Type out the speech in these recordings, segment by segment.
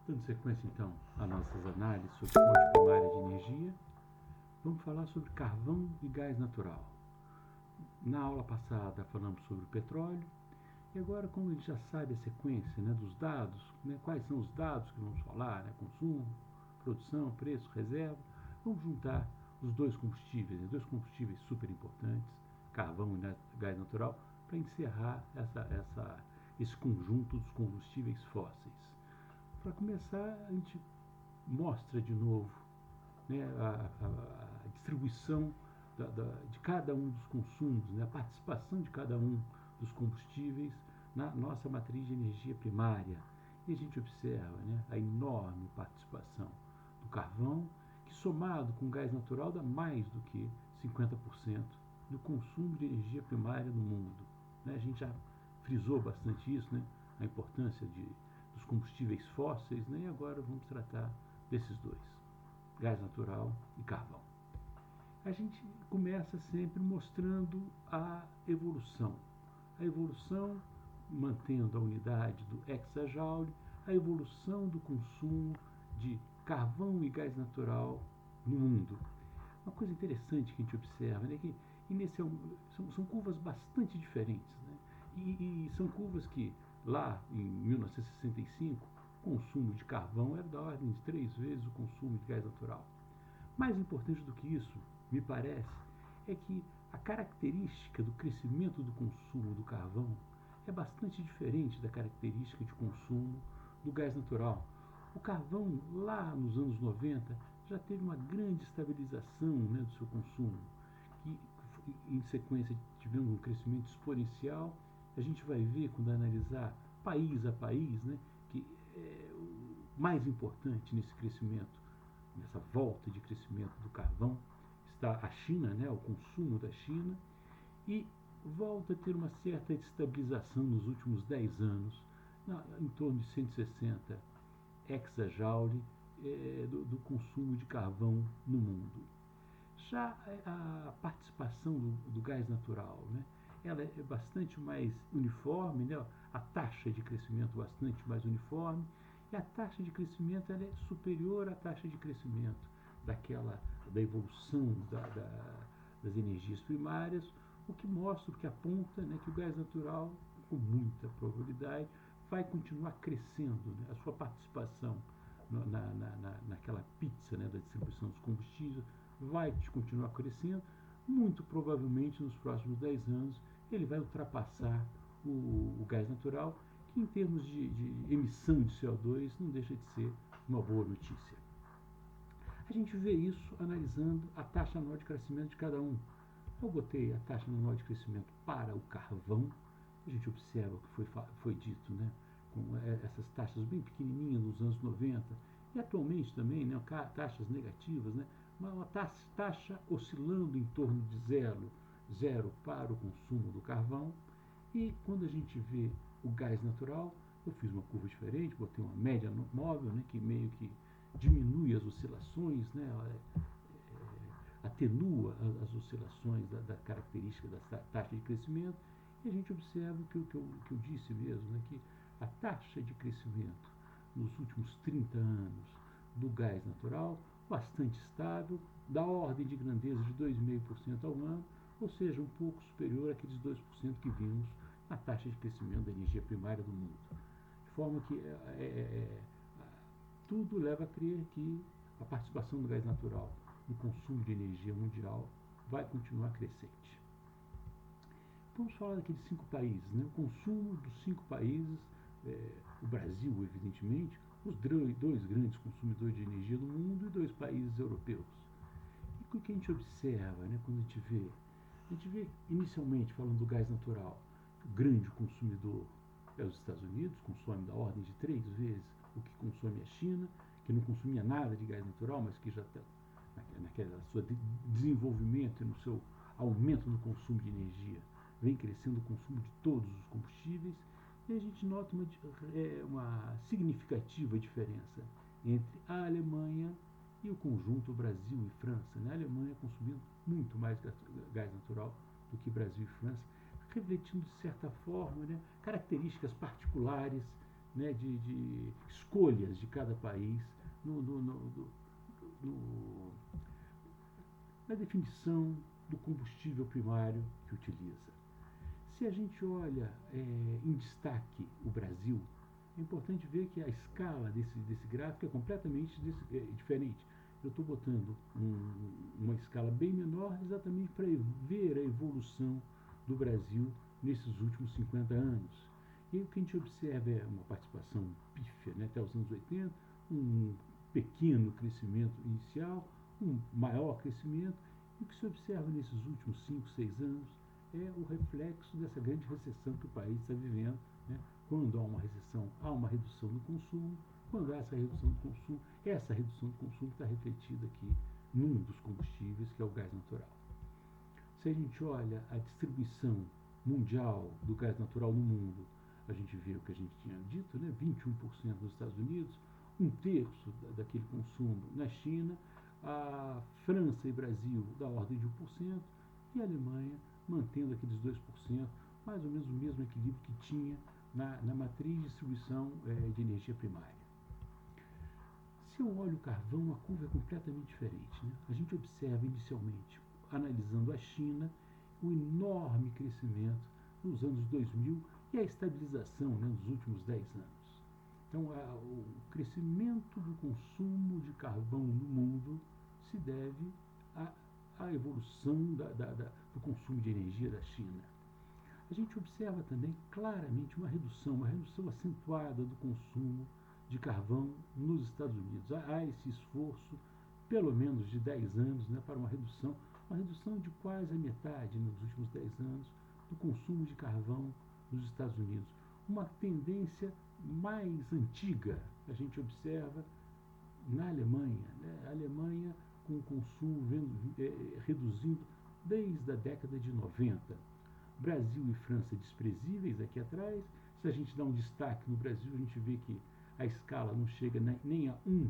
Dando sequência, então, às nossas análises sobre fonte primária de energia, vamos falar sobre carvão e gás natural. Na aula passada falamos sobre o petróleo, e agora, como a gente já sabe a sequência, né, dos dados, né, quais são os dados que vamos falar, né, consumo, produção, preço, reserva, vamos juntar os dois combustíveis, né, dois combustíveis super importantes, carvão e gás natural, para encerrar esse conjunto dos combustíveis fósseis. Para começar, a gente mostra de novo, né, a distribuição de cada um dos consumos, né, a participação de cada um dos combustíveis na nossa matriz de energia primária. E a gente observa, né, a enorme participação do carvão, que somado com o gás natural dá mais do que 50% do consumo de energia primária no mundo. Né? A gente já frisou bastante isso, né, a importância dos combustíveis fósseis, né, e agora vamos tratar desses dois, gás natural e carvão. A gente começa sempre mostrando a evolução mantendo a unidade do hexajoule, a evolução do consumo de carvão e gás natural no mundo. Uma coisa interessante que a gente observa é que são curvas bastante diferentes, né? E são curvas que lá em 1965 o consumo de carvão era da ordem de 3 vezes o consumo de gás natural. Mais importante do que isso, me parece, é que a característica do crescimento do consumo do carvão é bastante diferente da característica de consumo do gás natural. O carvão, lá nos anos 90, já teve uma grande estabilização, né, do seu consumo, que em sequência tivemos um crescimento exponencial. A gente vai ver, quando analisar país a país, né, que o mais importante nesse crescimento, nessa volta de crescimento do carvão, está a China, né, o consumo da China, e volta a ter uma certa estabilização nos últimos 10 anos, em torno de 160 hexajoule do consumo de carvão no mundo. Já a participação do gás natural, né, ela é bastante mais uniforme, né, a taxa de crescimento bastante mais uniforme, e a taxa de crescimento ela é superior à taxa de crescimento da evolução das energias primárias, o que mostra, o que aponta, né, que o gás natural, com muita probabilidade, vai continuar crescendo, né, a sua participação naquela pizza, né, da distribuição dos combustíveis vai continuar crescendo. Muito provavelmente nos próximos 10 anos ele vai ultrapassar o gás natural, que em termos de emissão de CO2 não deixa de ser uma boa notícia. A gente vê isso analisando a taxa anual de crescimento de cada um. Eu botei a taxa anual de crescimento para o carvão. A gente observa o que foi dito, né, com essas taxas bem pequenininhas nos anos 90 e atualmente também, né, taxas negativas, né, uma taxa oscilando em torno de zero para o consumo do carvão. E quando a gente vê o gás natural, eu fiz uma curva diferente, botei uma média móvel, né, que meio que diminui as oscilações, né, atenua as oscilações da característica da taxa de crescimento, e a gente observa que eu disse mesmo, né, que a taxa de crescimento nos últimos 30 anos do gás natural, bastante estável, da ordem de grandeza de 2,5% ao ano, ou seja, um pouco superior àqueles 2% que vimos na taxa de crescimento da energia primária do mundo. De forma que tudo leva a crer que a participação do gás natural no consumo de energia mundial vai continuar crescente. Vamos falar daqueles 5 países, né? O consumo dos 5 países, o Brasil, evidentemente, os 2 grandes consumidores de energia do mundo e 2 países europeus. E o que a gente observa, né, quando a gente vê inicialmente, falando do gás natural, o grande consumidor é os Estados Unidos, consome da ordem de 3 vezes o que consome a China, que não consumia nada de gás natural, mas que já está naquele seu desenvolvimento e no seu aumento no consumo de energia, vem crescendo o consumo de todos os combustíveis, e a gente nota uma significativa diferença entre a Alemanha e o conjunto Brasil e França. Né? A Alemanha consumindo muito mais gás natural do que Brasil e França, refletindo de certa forma, né, características particulares né, de escolhas de cada país no, no, no, no, na definição do combustível primário que utiliza. Se a gente olha em destaque o Brasil, é importante ver que a escala desse gráfico é completamente diferente. Eu estou botando uma escala bem menor exatamente para ver a evolução do Brasil nesses últimos 50 anos. E o que a gente observa é uma participação pífia, né, até os anos 80, um pequeno crescimento inicial, um maior crescimento, e o que se observa nesses últimos 5, 6 anos é o reflexo dessa grande recessão que o país está vivendo. Né? Quando há uma recessão, há uma redução do consumo. Quando há essa redução do consumo está refletida aqui num dos combustíveis, que é o gás natural. Se a gente olha a distribuição mundial do gás natural no mundo, a gente vê o que a gente tinha dito, né? 21% nos Estados Unidos, um terço daquele consumo na China, a França e Brasil da ordem de 1%, e a Alemanha mantendo aqueles 2%, mais ou menos o mesmo equilíbrio que tinha na matriz de distribuição de energia primária. Se eu olho o carvão, a curva é completamente diferente. Né? A gente observa inicialmente, analisando a China, o enorme crescimento nos anos 2000 e a estabilização, né, nos últimos 10 anos. Então, o crescimento do consumo de carvão no mundo se deve à evolução do consumo de energia da China. A gente observa também claramente uma redução acentuada do consumo de carvão nos Estados Unidos. Há esse esforço, pelo menos de 10 anos, né, para uma redução de quase a metade nos últimos 10 anos do consumo de carvão nos Estados Unidos. Uma tendência mais antiga a gente observa na Alemanha. Né? A Alemanha com o consumo reduzindo desde a década de 90. Brasil e França desprezíveis aqui atrás. Se a gente dá um destaque no Brasil, a gente vê que a escala não chega nem a 1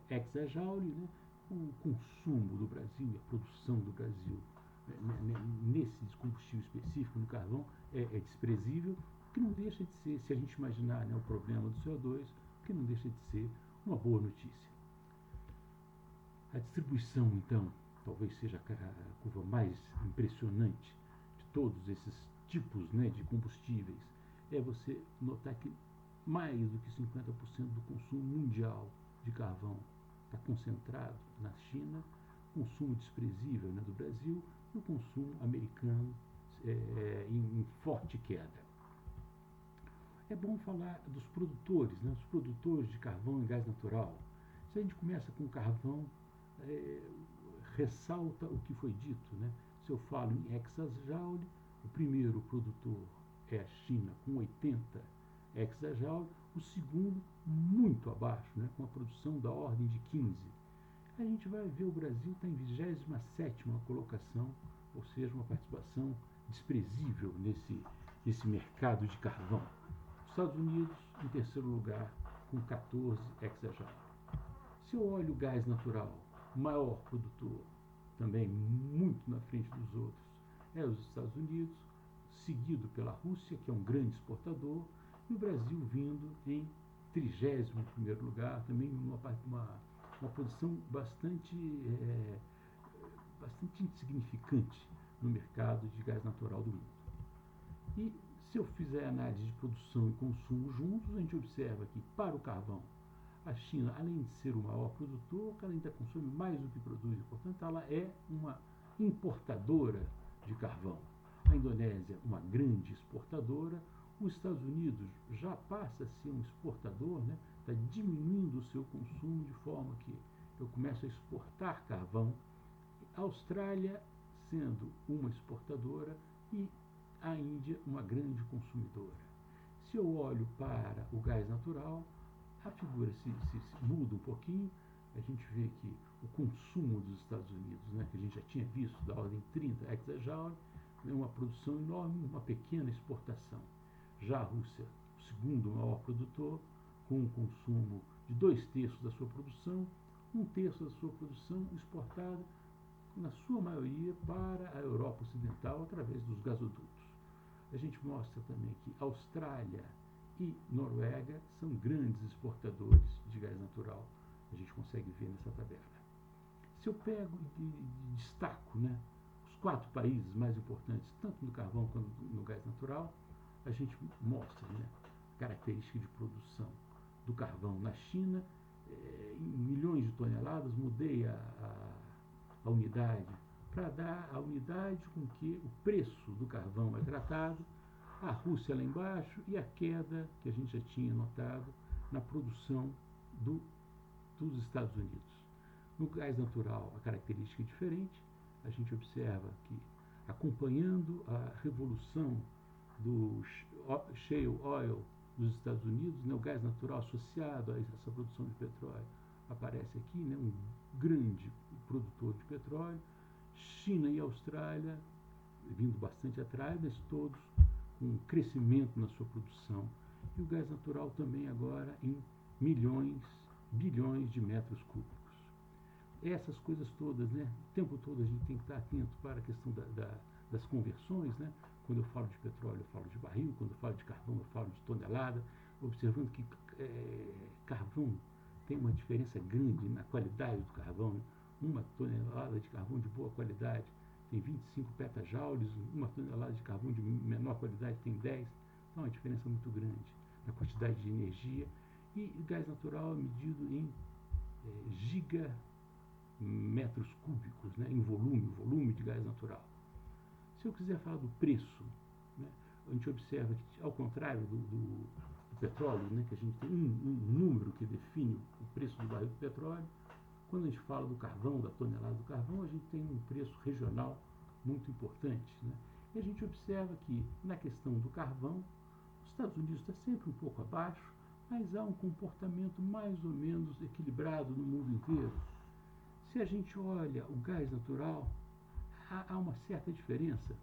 hexajoule, né? O consumo do Brasil e a produção do Brasil nesse combustível específico, no carvão, é desprezível, o que não deixa de ser, se a gente imaginar, né, o problema do CO2, o que não deixa de ser uma boa notícia. A distribuição, então, talvez seja a curva mais impressionante de todos esses tipos, né, de combustíveis, é você notar que mais do que 50% do consumo mundial de carvão está concentrado na China, consumo desprezível, né, do Brasil, e o consumo americano em forte queda. É bom falar dos produtores, né, os produtores de carvão e gás natural. Se a gente começa com carvão, ressalta o que foi dito. Né? Se eu falo em hexajoule, o primeiro produtor é a China, com 80 hexajoule, o segundo muito abaixo, né, com a produção da ordem de 15. A gente vai ver o Brasil está em 27ª colocação, ou seja, uma participação desprezível nesse mercado de carvão. Os Estados Unidos, em terceiro lugar, com 14 hexajoule. Se eu olho o gás natural, o maior produtor, também muito na frente dos outros, é os Estados Unidos, seguido pela Rússia, que é um grande exportador, e o Brasil vindo em 31º lugar, também uma posição bastante insignificante no mercado de gás natural do mundo. E se eu fizer análise de produção e consumo juntos, a gente observa que, para o carvão, a China, além de ser o maior produtor, ela ainda consome mais do que produz, e, portanto, ela é uma importadora de carvão. A Indonésia, uma grande exportadora. Os Estados Unidos já passa a ser um exportador, né? Está diminuindo o seu consumo de forma que eu começo a exportar carvão. A Austrália sendo uma exportadora e a Índia uma grande consumidora. Se eu olho para o gás natural, a figura se muda um pouquinho. A gente vê que o consumo dos Estados Unidos, né, que a gente já tinha visto, da ordem de 30 hexajoule, é uma produção enorme, uma pequena exportação. Já a Rússia, o segundo maior produtor, com um consumo de 2/3 da sua produção, 1/3 da sua produção exportada, na sua maioria, para a Europa Ocidental através dos gasodutos. A gente mostra também que a Austrália e Noruega são grandes exportadores de gás natural. A gente consegue ver nessa tabela. Se eu pego e destaco, né, os 4 países mais importantes, tanto no carvão quanto no gás natural, a gente mostra, né, característica de produção do carvão na China, em milhões de toneladas. Mudei a unidade para dar a unidade com que o preço do carvão é tratado, a Rússia lá embaixo e a queda que a gente já tinha notado na produção dos Estados Unidos. No gás natural, a característica é diferente. A gente observa que, acompanhando a revolução do shale oil dos Estados Unidos, né, o gás natural associado a essa produção de petróleo aparece aqui, né, um grande produtor de petróleo. China e Austrália vindo bastante atrás, mas todos com um crescimento na sua produção. E o gás natural também agora em milhões, bilhões de metros cúbicos. Essas coisas todas, né? O tempo todo a gente tem que estar atento para a questão das conversões, né? Quando eu falo de petróleo, eu falo de barril; quando eu falo de carvão, eu falo de tonelada, observando que carvão tem uma diferença grande na qualidade do carvão, né? Uma tonelada de carvão de boa qualidade tem 25 petajoules, uma tonelada de carvão de menor qualidade tem 10, então é uma diferença muito grande na quantidade de energia. E gás natural é medido em gigametros cúbicos, né, em volume de gás natural. Se eu quiser falar do preço, né, a gente observa que, ao contrário do petróleo, né, que a gente tem um número que define o preço do barril do petróleo, quando a gente fala do carvão, da tonelada do carvão, a gente tem um preço regional muito importante, né? E a gente observa que, na questão do carvão, os Estados Unidos está sempre um pouco abaixo, mas há um comportamento mais ou menos equilibrado no mundo inteiro. Se a gente olha o gás natural, há uma certa diferença.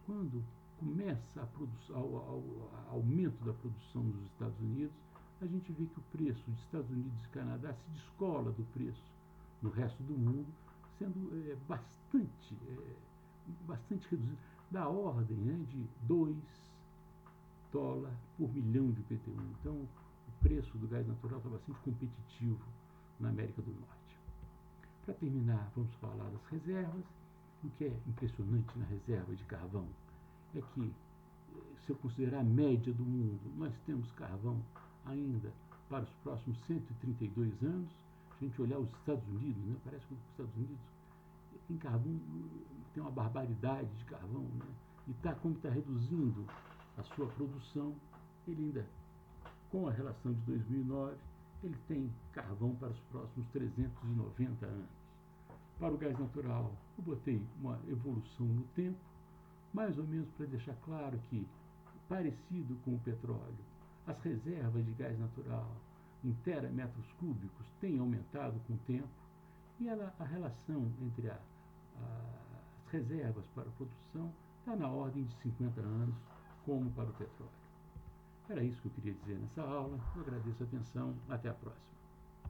Quando começa o aumento da produção nos Estados Unidos, a gente vê que o preço dos Estados Unidos e Canadá se descola do preço no resto do mundo, sendo bastante reduzido, da ordem, né, de $2 por milhão de PTU. Então, o preço do gás natural está bastante competitivo na América do Norte. Para terminar, vamos falar das reservas. O que é impressionante na reserva de carvão é que, se eu considerar a média do mundo, nós temos carvão ainda para os próximos 132 anos. Se a gente olhar os Estados Unidos, né, parece que os Estados Unidos tem carvão, tem uma barbaridade de carvão, né, e como está reduzindo a sua produção, ele ainda, com a relação de 2009, ele tem carvão para os próximos 390 anos. Para o gás natural, eu botei uma evolução no tempo, mais ou menos para deixar claro que, parecido com o petróleo, as reservas de gás natural em terametros cúbicos têm aumentado com o tempo, e a relação entre as reservas para a produção está na ordem de 50 anos, como para o petróleo. Era isso que eu queria dizer nessa aula. Eu agradeço a atenção. Até a próxima.